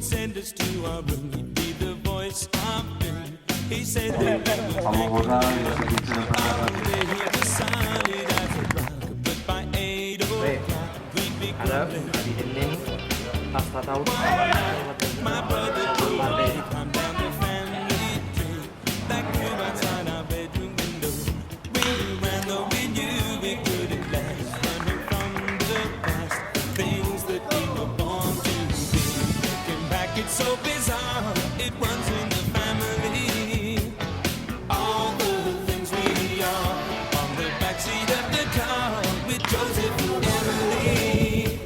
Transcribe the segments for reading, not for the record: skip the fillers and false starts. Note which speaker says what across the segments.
Speaker 1: send us to our room. He'd be the voice of doom. He said that we would
Speaker 2: Ama burada
Speaker 1: hear the solid as a rock. But by 8 o'clock, we'd be
Speaker 3: Ada
Speaker 1: grumbling.
Speaker 3: dinin pas tahu
Speaker 1: My brother told me to climb down the family tree. That came outside our bedroom window. We ran though we knew we couldn't last. Running from the past, things that we were born to be. Looking back, it's so bizarre. It runs in the family. All the things we are on the backseat of the car with Joseph and Emily.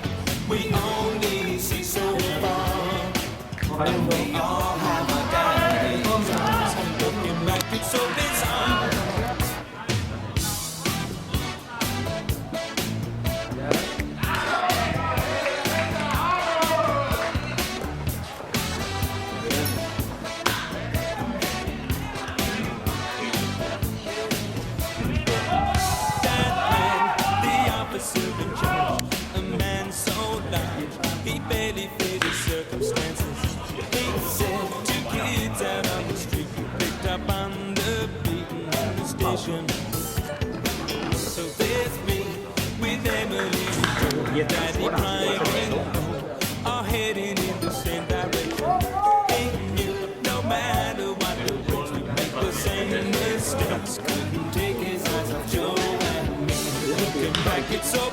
Speaker 1: We only see so far, and we all have a guiding eyes. Looking back, it's so bizarre. That man, the officer in charge, a man so large, he barely fit his circumstances. He said 2 kids out on the street were picked up on the beat in the station. So there's me with Emily and Joe, Daddy driving home, all heading in the same direction. He knew no matter what the roads, we'd make the same mistakes. Couldn't take his eyes off Joe and me. Looking back, it's so